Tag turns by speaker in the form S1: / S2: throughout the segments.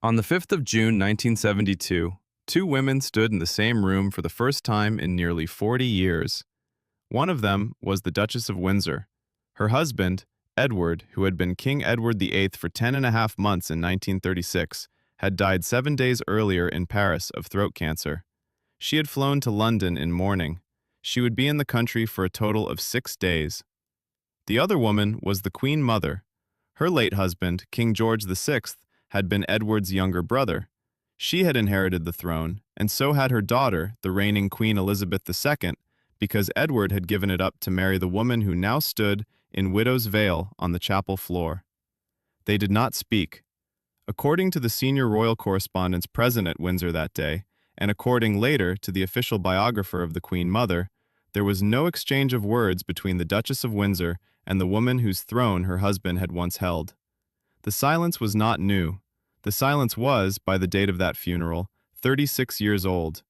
S1: On the 5th of June 1972, two women stood in the same room for the first time in nearly 40 years. One of them was the Duchess of Windsor. Her husband, Edward, who had been King Edward VIII for 10.5 months in 1936, had died 7 days earlier in Paris of throat cancer. She had flown to London in mourning. She would be in the country for a total of 6 days. The other woman was the Queen Mother. Her late husband, King George VI, had been Edward's younger brother. She had inherited the throne, and so had her daughter, the reigning Queen Elizabeth II, because Edward had given it up to marry the woman who now stood in widow's veil on the chapel floor. They did not speak. According to the senior royal correspondents present at Windsor that day, and according later to the official biographer of the Queen Mother, there was no exchange of words between the Duchess of Windsor and the woman whose throne her husband had once held. The silence was not new. The silence was, by the date of that funeral, 36 years old.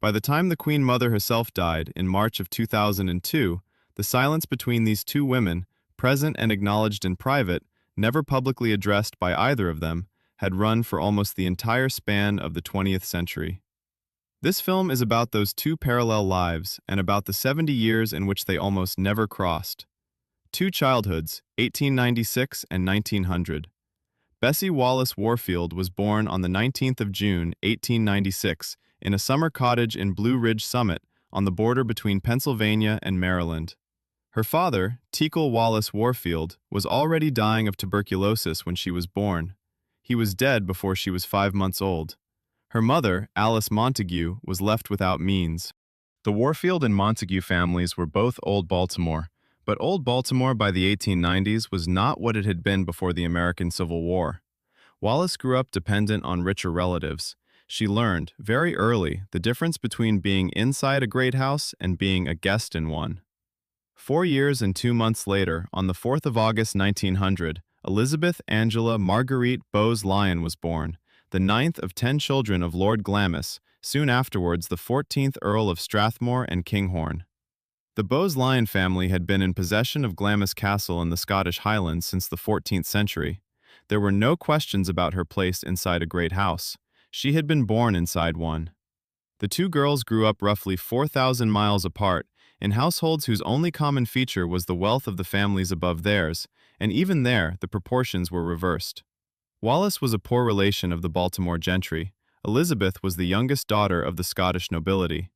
S1: By the time the Queen Mother herself died in March of 2002, the silence between these two women, present and acknowledged in private, never publicly addressed by either of them, had run for almost the entire span of the 20th century. This film is about those two parallel lives and about the 70 years in which they almost never crossed. Two childhoods, 1896 and 1900. Bessie Wallis Warfield was born on the 19th of June, 1896, in a summer cottage in Blue Ridge Summit on the border between Pennsylvania and Maryland. Her father, Teakle Wallis Warfield, was already dying of tuberculosis when she was born. He was dead before she was 5 months old. Her mother, Alice Montague, was left without means. The Warfield and Montague families were both Old Baltimore, but Old Baltimore by the 1890s was not what it had been before the American Civil War. Wallis grew up dependent on richer relatives. She learned, very early, the difference between being inside a great house and being a guest in one. 4 years and 2 months later, on the 4th of August 1900, Elizabeth Angela Marguerite Bowes-Lyon was born, the 9th of 10 children of Lord Glamis, soon afterwards the 14th Earl of Strathmore and Kinghorn. The Bowes-Lyon family had been in possession of Glamis Castle in the Scottish Highlands since the 14th century. There were no questions about her place inside a great house. She had been born inside one. The two girls grew up roughly 4,000 miles apart, in households whose only common feature was the wealth of the families above theirs, and even there the proportions were reversed. Wallis was a poor relation of the Baltimore gentry. Elizabeth was the youngest daughter of the Scottish nobility.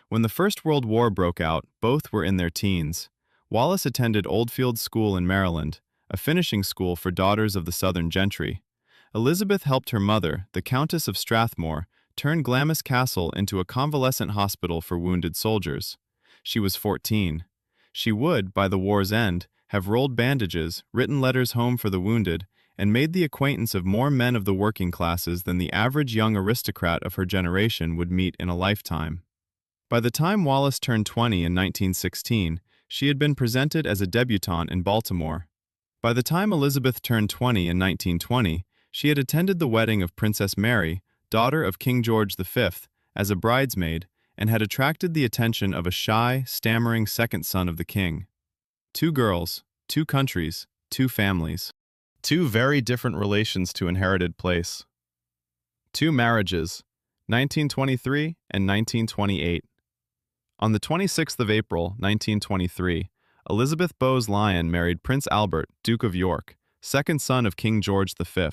S1: When the First World War broke out, both were in their teens. Wallis attended Oldfield School in Maryland, a finishing school for daughters of the Southern gentry. Elizabeth helped her mother, the Countess of Strathmore, turn Glamis Castle into a convalescent hospital for wounded soldiers. She was 14. She would, by the war's end, have rolled bandages, written letters home for the wounded, and made the acquaintance of more men of the working classes than the average young aristocrat of her generation would meet in a lifetime. By the time Wallis turned 20 in 1916, she had been presented as a debutante in Baltimore. By the time Elizabeth turned 20 in 1920, she had attended the wedding of Princess Mary, daughter of King George V, as a bridesmaid, and had attracted the attention of a shy, stammering second son of the king. Two girls, two countries, two families. Two very different relations to inherited place. Two marriages, 1923 and 1928. On the 26th of April, 1923, Elizabeth Bowes-Lyon married Prince Albert, Duke of York, second son of King George V.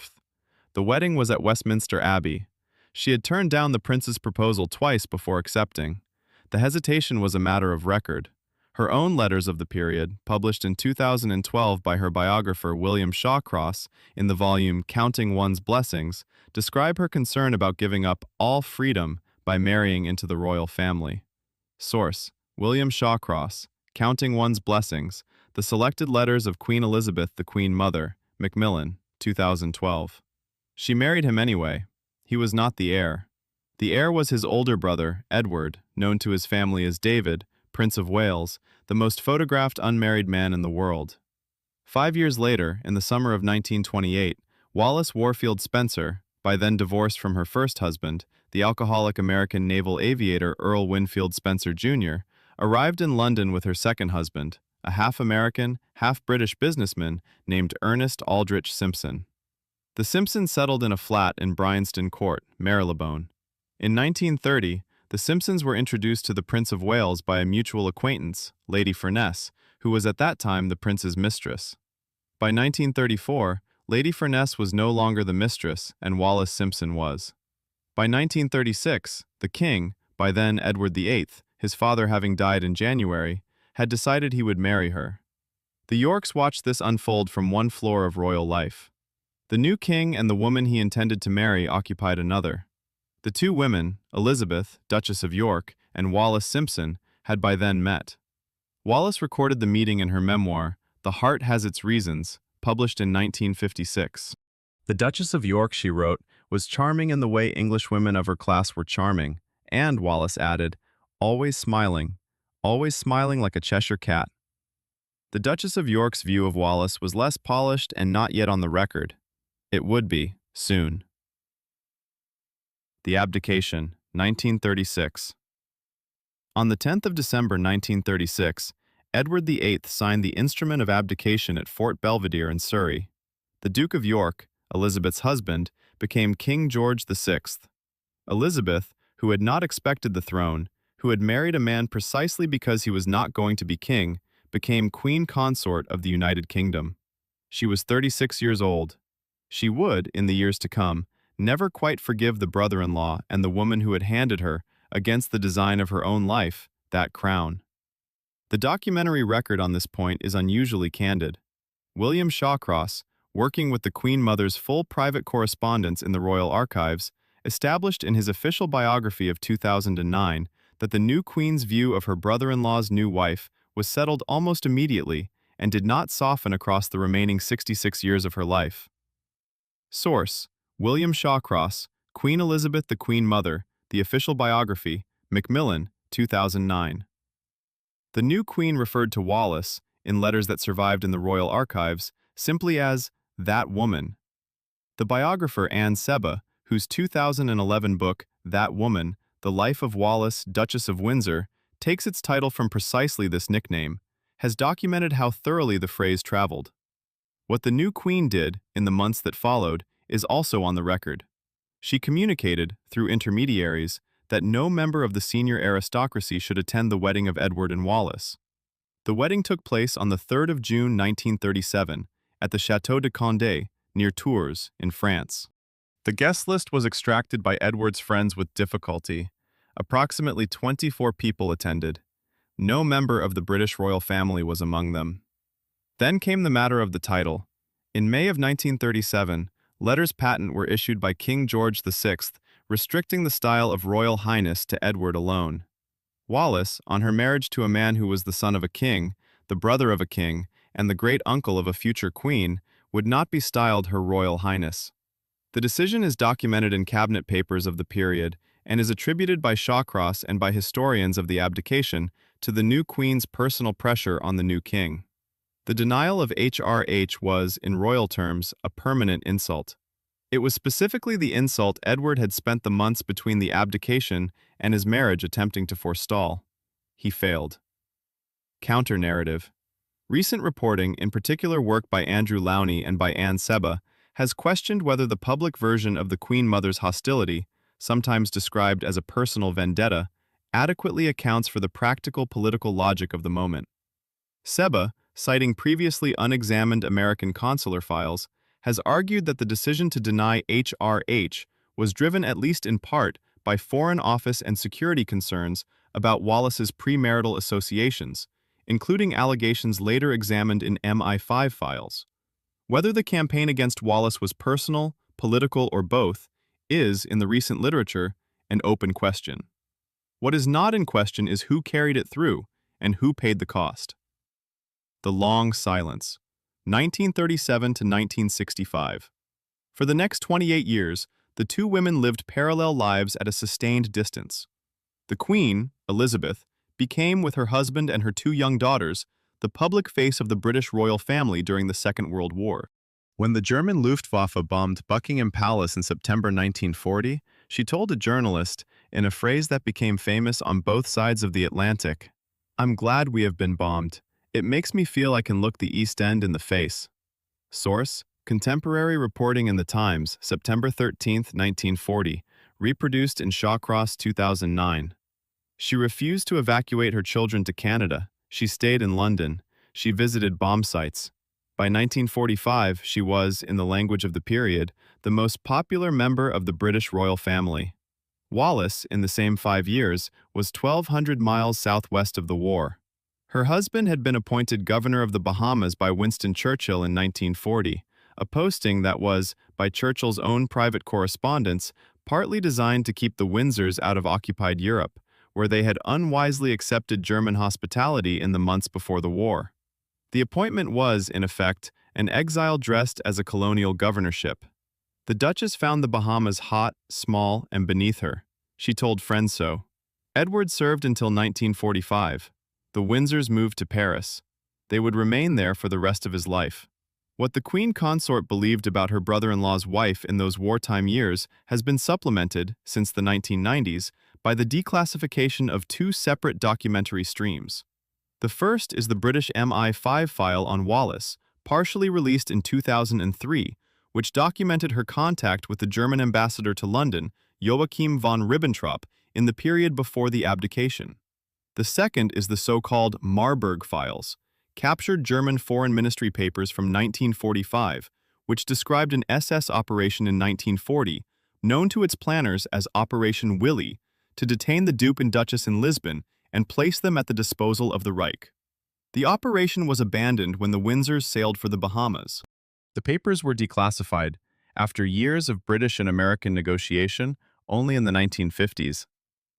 S1: The wedding was at Westminster Abbey. She had turned down the prince's proposal twice before accepting. The hesitation was a matter of record. Her own letters of the period, published in 2012 by her biographer William Shawcross in the volume Counting One's Blessings, describe her concern about giving up all freedom by marrying into the royal family. Source: William Shawcross, Counting One's Blessings, The Selected Letters of Queen Elizabeth the Queen Mother, Macmillan, 2012. She married him anyway. He was not the heir. The heir was his older brother, Edward, known to his family as David, Prince of Wales, the most photographed unmarried man in the world. 5 years later, in the summer of 1928, Wallis Warfield Spencer, by then divorced from her first husband, the alcoholic American naval aviator Earl Winfield Spencer Jr., arrived in London with her second husband, a half-American, half-British businessman named Ernest Aldrich Simpson. The Simpsons settled in a flat in Bryanston Court, Marylebone. In 1930, the Simpsons were introduced to the Prince of Wales by a mutual acquaintance, Lady Furness, who was at that time the prince's mistress. By 1934, Lady Furness was no longer the mistress, and Wallis Simpson was. By 1936, the king, by then Edward VIII, his father having died in January, had decided he would marry her. The Yorks watched this unfold from one floor of royal life. The new king and the woman he intended to marry occupied another. The two women, Elizabeth, Duchess of York, and Wallis Simpson, had by then met. Wallis recorded the meeting in her memoir, The Heart Has Its Reasons, published in 1956. The Duchess of York, she wrote, was charming in the way English women of her class were charming, and, Wallis added, always smiling like a Cheshire cat. The Duchess of York's view of Wallis was less polished and not yet on the record. It would be, soon. The Abdication, 1936. On the 10th of December 1936, Edward VIII signed the Instrument of Abdication at Fort Belvedere in Surrey. The Duke of York, Elizabeth's husband, became King George VI. Elizabeth, who had not expected the throne, who had married a man precisely because he was not going to be king, became Queen Consort of the United Kingdom. She was 36 years old. She would, in the years to come, never quite forgive the brother-in-law and the woman who had handed her, against the design of her own life, that crown. The documentary record on this point is unusually candid. William Shawcross, working with the Queen Mother's full private correspondence in the Royal Archives, established in his official biography of 2009 that the new Queen's view of her brother-in-law's new wife was settled almost immediately and did not soften across the remaining 66 years of her life. Source: William Shawcross, Queen Elizabeth the Queen Mother, The Official Biography, Macmillan, 2009. The new Queen referred to Wallis, in letters that survived in the Royal Archives, simply as that woman. The biographer Anne Seba, whose 2011 book, That Woman, The Life of Wallis, Duchess of Windsor, takes its title from precisely this nickname, has documented how thoroughly the phrase traveled. What the new Queen did, in the months that followed, is also on the record. She communicated, through intermediaries, that no member of the senior aristocracy should attend the wedding of Edward and Wallis. The wedding took place on the 3rd of June 1937, at the Château de Condé, near Tours, in France. The guest list was extracted by Edward's friends with difficulty. Approximately 24 people attended. No member of the British royal family was among them. Then came the matter of the title. In May of 1937, letters patent were issued by King George VI, restricting the style of Royal Highness to Edward alone. Wallis, on her marriage to a man who was the son of a king, the brother of a king, and the great-uncle of a future queen, would not be styled Her Royal Highness. The decision is documented in cabinet papers of the period and is attributed by Shawcross and by historians of the abdication to the new queen's personal pressure on the new king. The denial of HRH was, in royal terms, a permanent insult. It was specifically the insult Edward had spent the months between the abdication and his marriage attempting to forestall. He failed. Counter-narrative. Recent reporting, in particular work by Andrew Lowney and by Anne Seba, has questioned whether the public version of the Queen Mother's hostility, sometimes described as a personal vendetta, adequately accounts for the practical political logic of the moment. Seba, citing previously unexamined American consular files, has argued that the decision to deny HRH was driven at least in part by Foreign Office and security concerns about Wallis's premarital associations, including allegations later examined in MI5 files. Whether the campaign against Wallis was personal, political, or both is, in the recent literature, an open question. What is not in question is who carried it through and who paid the cost. The Long Silence, 1937 to 1965. For the next 28 years, the two women lived parallel lives at a sustained distance. The Queen, Elizabeth, became, with her husband and her two young daughters, the public face of the British royal family during the Second World War. When the German Luftwaffe bombed Buckingham Palace in September 1940, she told a journalist, in a phrase that became famous on both sides of the Atlantic, "I'm glad we have been bombed. It makes me feel I can look the East End in the face." Source: Contemporary reporting in the Times, September 13, 1940, reproduced in Shawcross 2009. She refused to evacuate her children to Canada. She stayed in London. She visited bomb sites. By 1945, she was, in the language of the period, the most popular member of the British royal family. Wallis, in the same 5 years, was 1,200 miles southwest of the war. Her husband had been appointed governor of the Bahamas by Winston Churchill in 1940, a posting that was, by Churchill's own private correspondence, partly designed to keep the Windsors out of occupied Europe, where they had unwisely accepted German hospitality in the months before the war. The appointment was, in effect, an exile dressed as a colonial governorship. The Duchess found the Bahamas hot, small, and beneath her. She told friends so. Edward served until 1945. The Windsors moved to Paris. They would remain there for the rest of his life. What the Queen Consort believed about her brother-in-law's wife in those wartime years has been supplemented, since the 1990s, by the declassification of 2 separate documentary streams. The first is the British MI5 file on Wallis, partially released in 2003, which documented her contact with the German ambassador to London, Joachim von Ribbentrop, in the period before the abdication. The second is the so-called Marburg files, captured German Foreign Ministry papers from 1945, which described an SS operation in 1940, known to its planners as Operation Willy, to detain the Duke and Duchess in Lisbon and place them at the disposal of the Reich. The operation was abandoned when the Windsors sailed for the Bahamas. The papers were declassified, after years of British and American negotiation, only in the 1950s.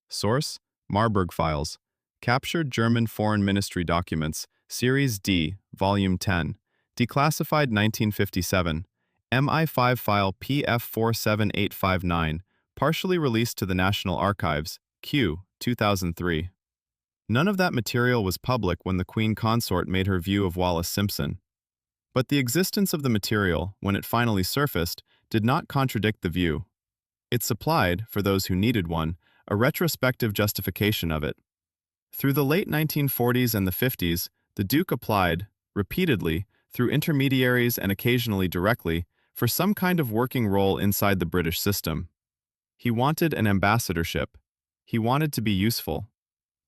S1: Source: Marburg Files. Captured German Foreign Ministry Documents, Series D, Volume 10. Declassified 1957. MI5 File PF47859. Partially released to the National Archives, Q, 2003. None of that material was public when the Queen Consort made her view of Wallis Simpson. But the existence of the material, when it finally surfaced, did not contradict the view. It supplied, for those who needed one, a retrospective justification of it. Through the late 1940s and the 50s, the Duke applied, repeatedly, through intermediaries and occasionally directly, for some kind of working role inside the British system. He wanted an ambassadorship. He wanted to be useful.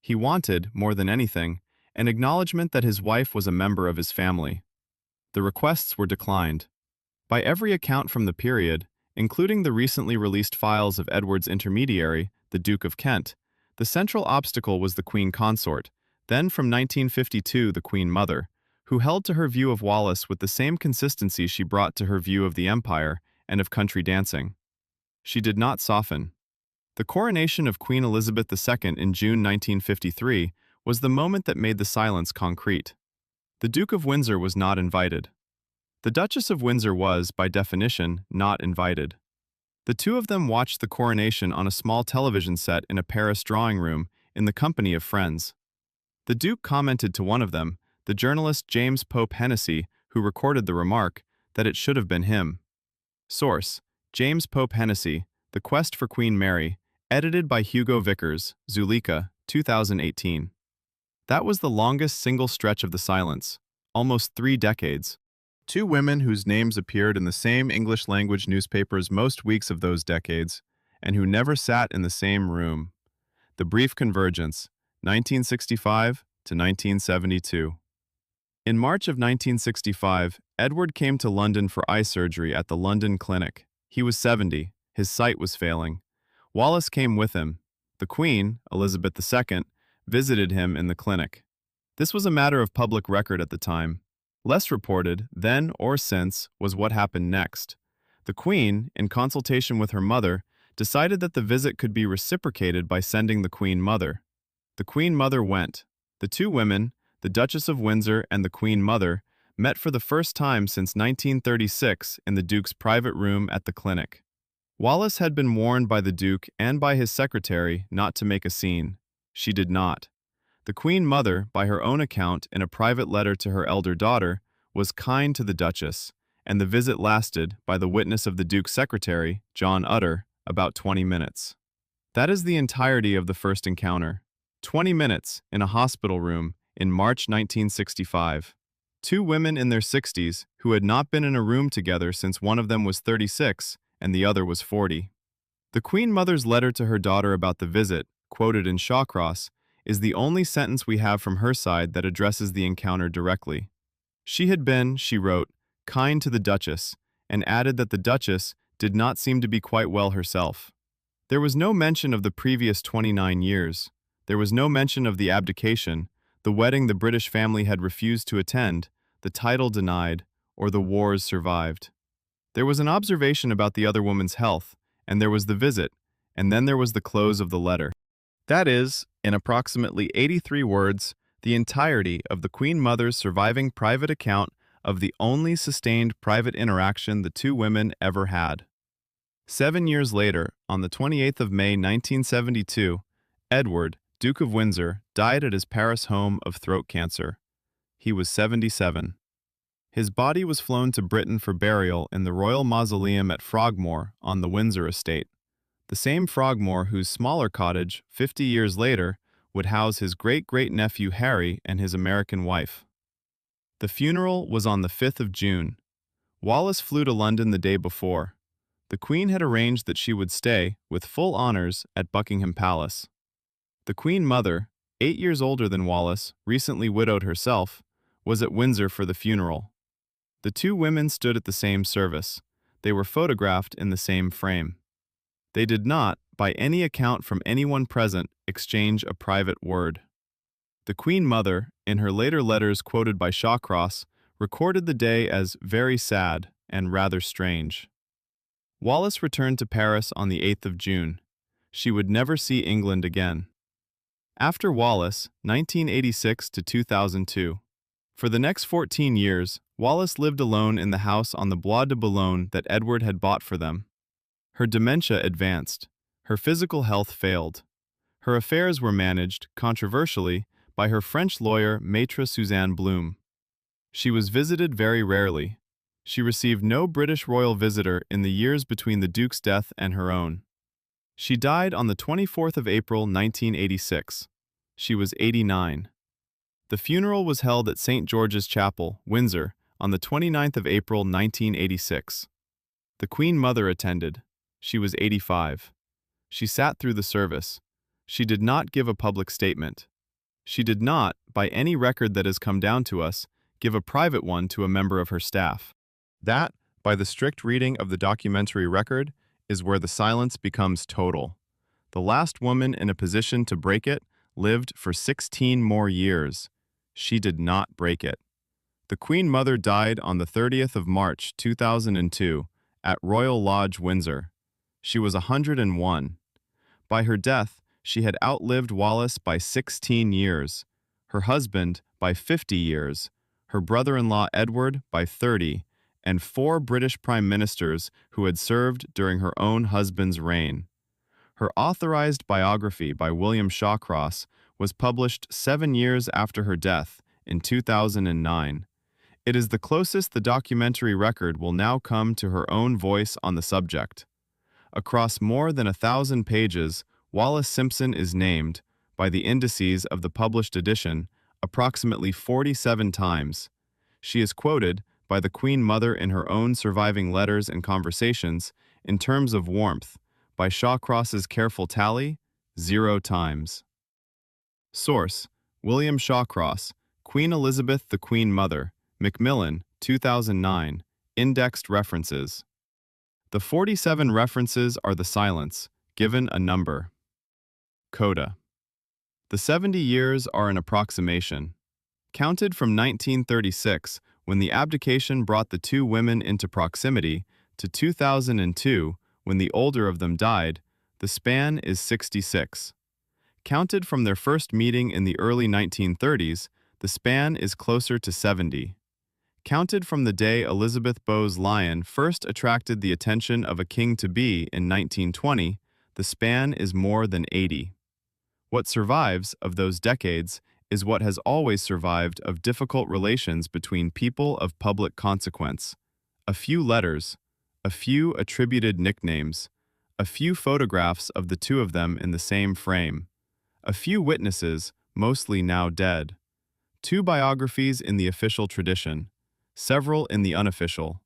S1: He wanted, more than anything, an acknowledgement that his wife was a member of his family. The requests were declined. By every account from the period, including the recently released files of Edward's intermediary, the Duke of Kent, the central obstacle was the Queen Consort, then from 1952 the Queen Mother, who held to her view of Wallis with the same consistency she brought to her view of the Empire and of country dancing. She did not soften. The coronation of Queen Elizabeth II in June 1953 was the moment that made the silence concrete. The Duke of Windsor was not invited. The Duchess of Windsor was, by definition, not invited. The two of them watched the coronation on a small television set in a Paris drawing room in the company of friends. The Duke commented to one of them, the journalist James Pope Hennessy, who recorded the remark, that it should have been him. Source: James Pope Hennessy, The Quest for Queen Mary, edited by Hugo Vickers, Zuleika, 2018. That was the longest single stretch of the silence, almost 3 decades. Two women whose names appeared in the same English-language newspapers most weeks of those decades, and who never sat in the same room. The Brief Convergence, 1965 to 1972. In March of 1965, Edward came to London for eye surgery at the London Clinic. He was 70. His sight was failing. Wallis came with him. The Queen, Elizabeth II, visited him in the clinic. This was a matter of public record at the time. Less reported, then or since, was what happened next. The Queen, in consultation with her mother, decided that the visit could be reciprocated by sending the Queen Mother. The Queen Mother went. The two women, the Duchess of Windsor and the Queen Mother, met for the first time since 1936 in the Duke's private room at the clinic. Wallis had been warned by the Duke and by his secretary not to make a scene. She did not. The Queen Mother, by her own account in a private letter to her elder daughter, was kind to the Duchess, and the visit lasted, by the witness of the Duke's secretary, John Utter, about 20 minutes. That is the entirety of the first encounter. 20 minutes in a hospital room in March 1965. Two women in their 60s who had not been in a room together since one of them was 36 and the other was 40. The Queen Mother's letter to her daughter about the visit, quoted in Shawcross, is the only sentence we have from her side that addresses the encounter directly. She had been, she wrote, kind to the Duchess, and added that the Duchess did not seem to be quite well herself. There was no mention of the previous 29 years. There was no mention of the abdication, the wedding the British family had refused to attend, the title denied, or the wars survived. There was an observation about the other woman's health, and there was the visit, and then there was the close of the letter. That is, in approximately 83 words, the entirety of the Queen Mother's surviving private account of the only sustained private interaction the two women ever had. 7 years later, on the 28th of May 1972, Edward, Duke of Windsor, died at his Paris home of throat cancer. He was 77. His body was flown to Britain for burial in the Royal Mausoleum at Frogmore on the Windsor estate, the same Frogmore whose smaller cottage, 50 years later, would house his great-great-nephew Harry and his American wife. The funeral was on the 5th of June. Wallis flew to London the day before. The Queen had arranged that she would stay, with full honors, at Buckingham Palace. The Queen Mother, 8 years older than Wallis, recently widowed herself, was at Windsor for the funeral. The two women stood at the same service. They were photographed in the same frame. They did not, by any account from anyone present, exchange a private word. The Queen Mother, in her later letters quoted by Shawcross, recorded the day as very sad and rather strange. Wallis returned to Paris on the 8th of June. She would never see England again. After Wallis, 1986 to 2002. For the next 14 years, Wallis lived alone in the house on the Bois de Boulogne that Edward had bought for them. Her dementia advanced. Her physical health failed. Her affairs were managed, controversially, by her French lawyer Maître Suzanne Blum. She was visited very rarely. She received no British royal visitor in the years between the Duke's death and her own. She died on the 24th of April 1986. She was 89. The funeral was held at St. George's Chapel, Windsor, on the 29th of April 1986. The Queen Mother attended. She was 85. She sat through the service. She did not give a public statement. She did not, by any record that has come down to us, give a private one to a member of her staff. That, by the strict reading of the documentary record, is where the silence becomes total. The last woman in a position to break it lived for 16 more years. She did not break it. The Queen Mother died on the 30th of March 2002 at Royal Lodge, Windsor. She was 101. By her death, she had outlived Wallis by 16 years, her husband by 50 years, her brother-in-law Edward by 30, and 4 British prime ministers who had served during her own husband's reign. Her authorized biography by William Shawcross was published 7 years after her death, in 2009. It is the closest the documentary record will now come to her own voice on the subject. Across more than 1,000 pages, Wallis Simpson is named, by the indices of the published edition, approximately 47 times. She is quoted, by the Queen Mother in her own surviving letters and conversations, in terms of warmth, by Shawcross's careful tally, 0 times. Source: William Shawcross, Queen Elizabeth the Queen Mother, Macmillan, 2009, Indexed References. The 47 references are the silence, given a number. Coda. The 70 years are an approximation. Counted from 1936, when the abdication brought the two women into proximity, to 2002, when the older of them died, the span is 66. Counted from their first meeting in the early 1930s, the span is closer to 70. Counted from the day Elizabeth Bowes Lyon first attracted the attention of a king-to-be in 1920, the span is more than 80. What survives of those decades is what has always survived of difficult relations between people of public consequence. A few letters, a few attributed nicknames, a few photographs of the two of them in the same frame, a few witnesses, mostly now dead. 2 biographies in the official tradition, several in the unofficial,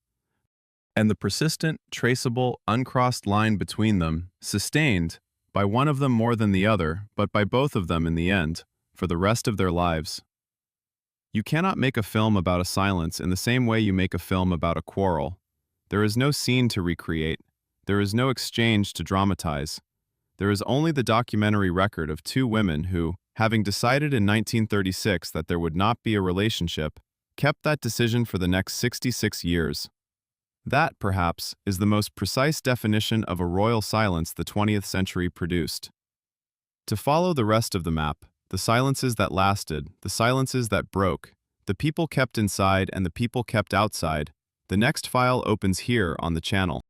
S1: and the persistent, traceable, uncrossed line between them, sustained, by one of them more than the other, but by both of them in the end, for the rest of their lives. You cannot make a film about a silence in the same way you make a film about a quarrel. There is no scene to recreate. There is no exchange to dramatize. There is only the documentary record of 2 women who, having decided in 1936 that there would not be a relationship, kept that decision for the next 66 years. That, perhaps, is the most precise definition of a royal silence the 20th century produced. To follow the rest of the map, the silences that lasted, the silences that broke, the people kept inside and the people kept outside, the next file opens here on the channel.